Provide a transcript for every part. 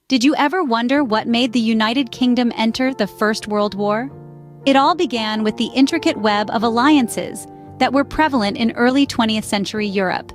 Did you ever wonder what made the United Kingdom enter the First World War? It all began with the intricate web of alliances that were prevalent in early 20th century Europe.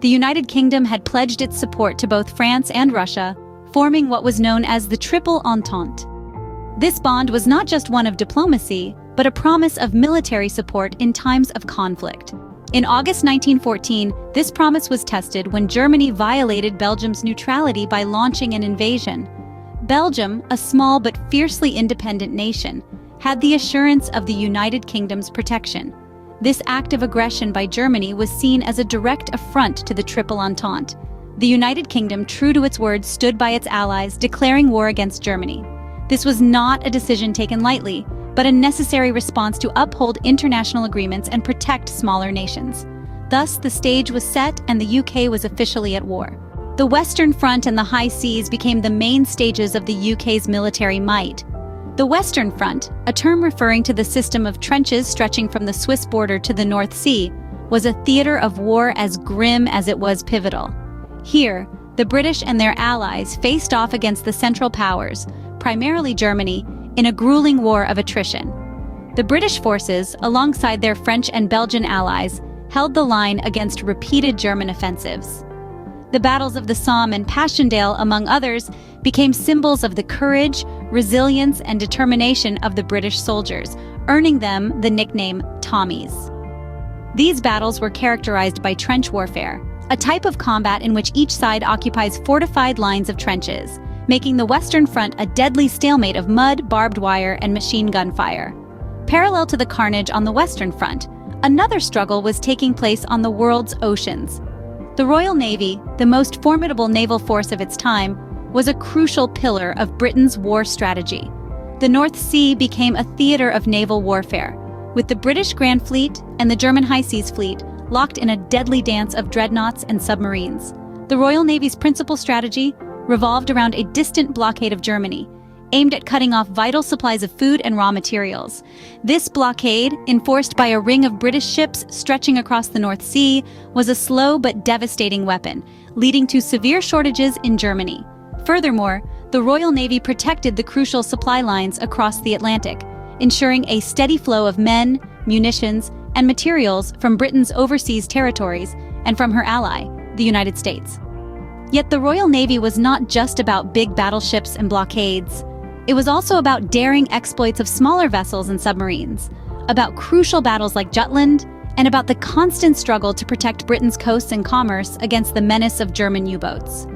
The United Kingdom had pledged its support to both France and Russia, forming what was known as the Triple Entente. This bond was not just one of diplomacy, but a promise of military support in times of conflict. In August 1914, this promise was tested when Germany violated Belgium's neutrality by launching an invasion. Belgium, a small but fiercely independent nation, had the assurance of the United Kingdom's protection. This act of aggression by Germany was seen as a direct affront to the Triple Entente. The United Kingdom, true to its word, stood by its allies, declaring war against Germany. This was not a decision taken lightly, but a necessary response to uphold international agreements and protect smaller nations. Thus, the stage was set and the UK was officially at war. The Western Front and the high seas became the main stages of the UK's military might. The Western Front, a term referring to the system of trenches stretching from the Swiss border to the North Sea, was a theater of war as grim as it was pivotal. Here, the British and their allies faced off against the Central Powers, primarily Germany, in a grueling war of attrition. The British forces, alongside their French and Belgian allies, held the line against repeated German offensives. The battles of the Somme and Passchendaele, among others, became symbols of the courage, resilience, and determination of the British soldiers, earning them the nickname Tommies. These battles were characterized by trench warfare, a type of combat in which each side occupies fortified lines of trenches, making the Western Front a deadly stalemate of mud, barbed wire, and machine gun fire. Parallel to the carnage on the Western Front, another struggle was taking place on the world's oceans. The Royal Navy, the most formidable naval force of its time, was a crucial pillar of Britain's war strategy. The North Sea became a theater of naval warfare, with the British Grand Fleet and the German High Seas Fleet locked in a deadly dance of dreadnoughts and submarines. The Royal Navy's principal strategy revolved around a distant blockade of Germany, aimed at cutting off vital supplies of food and raw materials. This blockade, enforced by a ring of British ships stretching across the North Sea, was a slow but devastating weapon, leading to severe shortages in Germany. Furthermore, the Royal Navy protected the crucial supply lines across the Atlantic, ensuring a steady flow of men, munitions, and materials from Britain's overseas territories and from her ally, the United States. Yet the Royal Navy was not just about big battleships and blockades. It was also about daring exploits of smaller vessels and submarines, about crucial battles like Jutland, and about the constant struggle to protect Britain's coasts and commerce against the menace of German U-boats.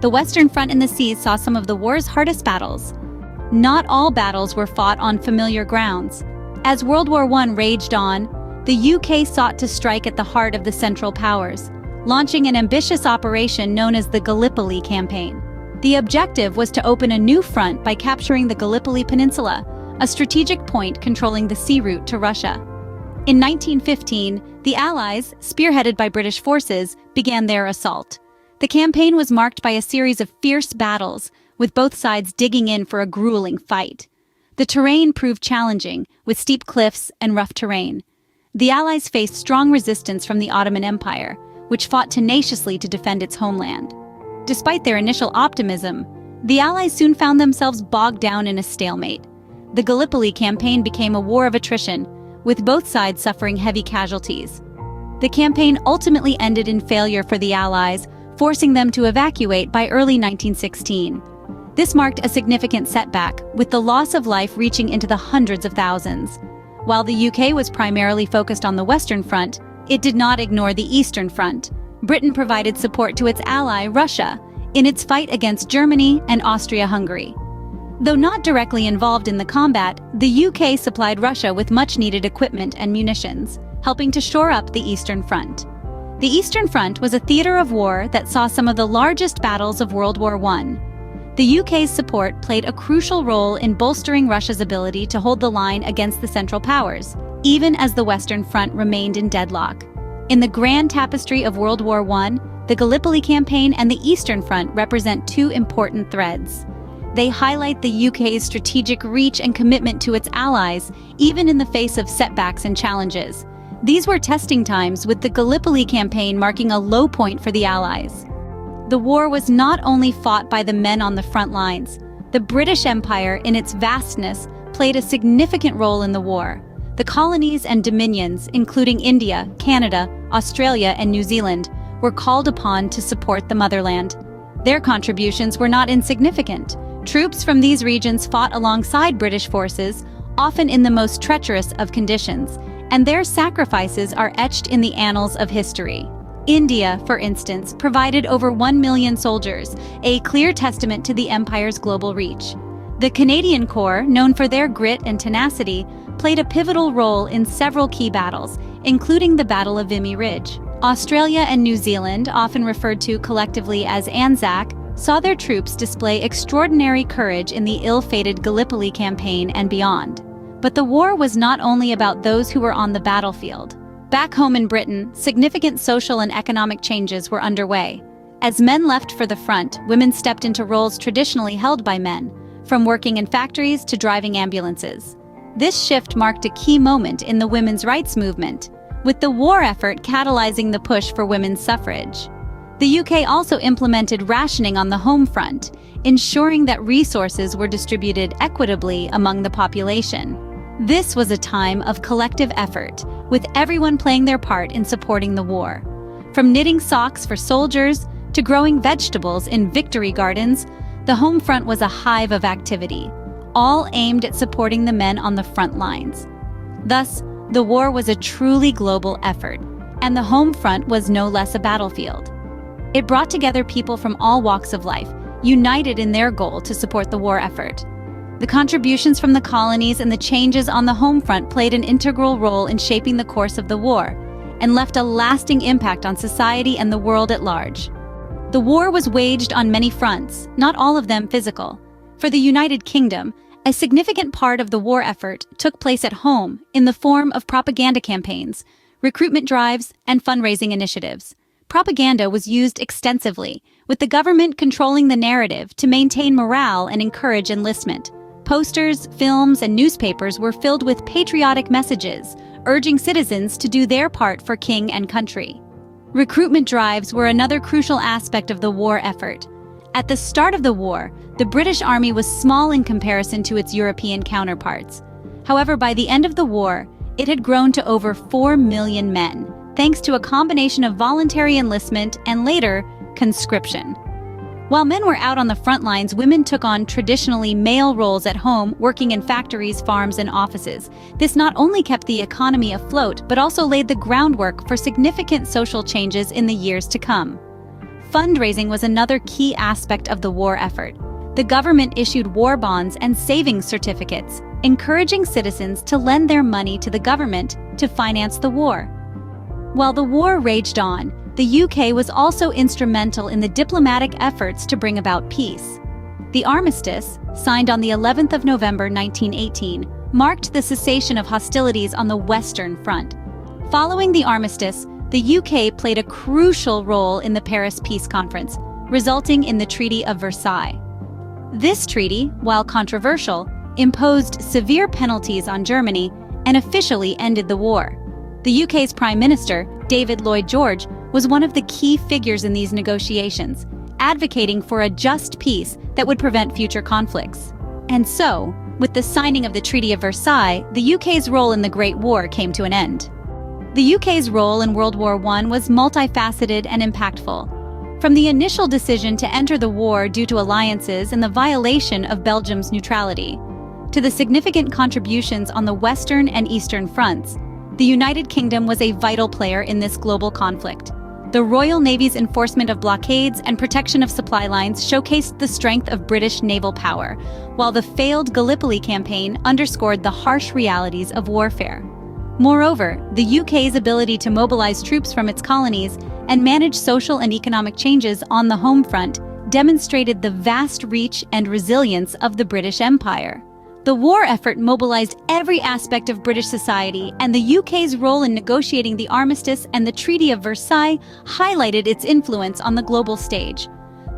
The Western Front in the seas saw some of the war's hardest battles. Not all battles were fought on familiar grounds. As World War I raged on, the UK sought to strike at the heart of the Central Powers, launching an ambitious operation known as the Gallipoli Campaign. The objective was to open a new front by capturing the Gallipoli Peninsula, a strategic point controlling the sea route to Russia. In 1915, the Allies, spearheaded by British forces, began their assault. The campaign was marked by a series of fierce battles, with both sides digging in for a grueling fight. The terrain proved challenging, with steep cliffs and rough terrain. The Allies faced strong resistance from the Ottoman Empire, which fought tenaciously to defend its homeland. Despite their initial optimism, the Allies soon found themselves bogged down in a stalemate. The Gallipoli campaign became a war of attrition, with both sides suffering heavy casualties. The campaign ultimately ended in failure for the Allies, forcing them to evacuate by early 1916. This marked a significant setback, with the loss of life reaching into the hundreds of thousands. While the UK was primarily focused on the Western Front, it did not ignore the Eastern Front. Britain provided support to its ally, Russia, in its fight against Germany and Austria-Hungary. Though not directly involved in the combat, the UK supplied Russia with much-needed equipment and munitions, helping to shore up the Eastern Front. The Eastern Front was a theater of war that saw some of the largest battles of World War I. The UK's support played a crucial role in bolstering Russia's ability to hold the line against the Central Powers, even as the Western Front remained in deadlock. In the grand tapestry of World War I, the Gallipoli Campaign and the Eastern Front represent two important threads. They highlight the UK's strategic reach and commitment to its allies, even in the face of setbacks and challenges. These were testing times, with the Gallipoli Campaign marking a low point for the Allies. The war was not only fought by the men on the front lines. The British Empire, in its vastness, played a significant role in the war. The colonies and dominions, including India, Canada, Australia, and New Zealand, were called upon to support the motherland. Their contributions were not insignificant. Troops from these regions fought alongside British forces, often in the most treacherous of conditions, and their sacrifices are etched in the annals of history. India, for instance, provided over 1 million soldiers, a clear testament to the empire's global reach. The Canadian Corps, known for their grit and tenacity, played a pivotal role in several key battles, including the Battle of Vimy Ridge. Australia and New Zealand, often referred to collectively as ANZAC, saw their troops display extraordinary courage in the ill-fated Gallipoli Campaign and beyond. But the war was not only about those who were on the battlefield. Back home in Britain, significant social and economic changes were underway. As men left for the front, women stepped into roles traditionally held by men, from working in factories to driving ambulances. This shift marked a key moment in the women's rights movement, with the war effort catalyzing the push for women's suffrage. The UK also implemented rationing on the home front, ensuring that resources were distributed equitably among the population. This was a time of collective effort, with everyone playing their part in supporting the war. From knitting socks for soldiers to growing vegetables in victory gardens, the home front was a hive of activity, all aimed at supporting the men on the front lines. Thus, the war was a truly global effort, and the home front was no less a battlefield. It brought together people from all walks of life, united in their goal to support the war effort. The contributions from the colonies and the changes on the home front played an integral role in shaping the course of the war, and left a lasting impact on society and the world at large. The war was waged on many fronts, not all of them physical. For the United Kingdom, a significant part of the war effort took place at home in the form of propaganda campaigns, recruitment drives, and fundraising initiatives. Propaganda was used extensively, with the government controlling the narrative to maintain morale and encourage enlistment. Posters, films, and newspapers were filled with patriotic messages, urging citizens to do their part for king and country. Recruitment drives were another crucial aspect of the war effort. At the start of the war, the British Army was small in comparison to its European counterparts. However, by the end of the war, it had grown to over 4 million men, thanks to a combination of voluntary enlistment and later, conscription. While men were out on the front lines, women took on traditionally male roles at home, working in factories, farms, and offices. This not only kept the economy afloat, but also laid the groundwork for significant social changes in the years to come. Fundraising was another key aspect of the war effort. The government issued war bonds and savings certificates, encouraging citizens to lend their money to the government to finance the war. While the war raged on, the UK was also instrumental in the diplomatic efforts to bring about peace. The armistice, signed on the 11th of November 1918, marked the cessation of hostilities on the Western Front. Following the armistice, the UK played a crucial role in the Paris Peace Conference, resulting in the Treaty of Versailles. This treaty, while controversial, imposed severe penalties on Germany and officially ended the war. The UK's Prime Minister, David Lloyd George, was one of the key figures in these negotiations, advocating for a just peace that would prevent future conflicts. And so, with the signing of the Treaty of Versailles, the UK's role in the Great War came to an end. The UK's role in World War I was multifaceted and impactful. From the initial decision to enter the war due to alliances and the violation of Belgium's neutrality, to the significant contributions on the Western and Eastern fronts, the United Kingdom was a vital player in this global conflict. The Royal Navy's enforcement of blockades and protection of supply lines showcased the strength of British naval power, while the failed Gallipoli campaign underscored the harsh realities of warfare. Moreover, the UK's ability to mobilize troops from its colonies and manage social and economic changes on the home front demonstrated the vast reach and resilience of the British Empire. The war effort mobilized every aspect of British society, and the UK's role in negotiating the armistice and the Treaty of Versailles highlighted its influence on the global stage.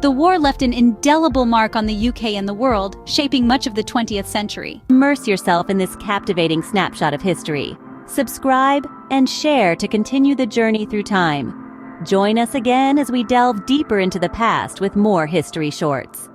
The war left an indelible mark on the UK and the world, shaping much of the 20th century. Immerse yourself in this captivating snapshot of history. Subscribe and share to continue the journey through time. Join us again as we delve deeper into the past with more history shorts.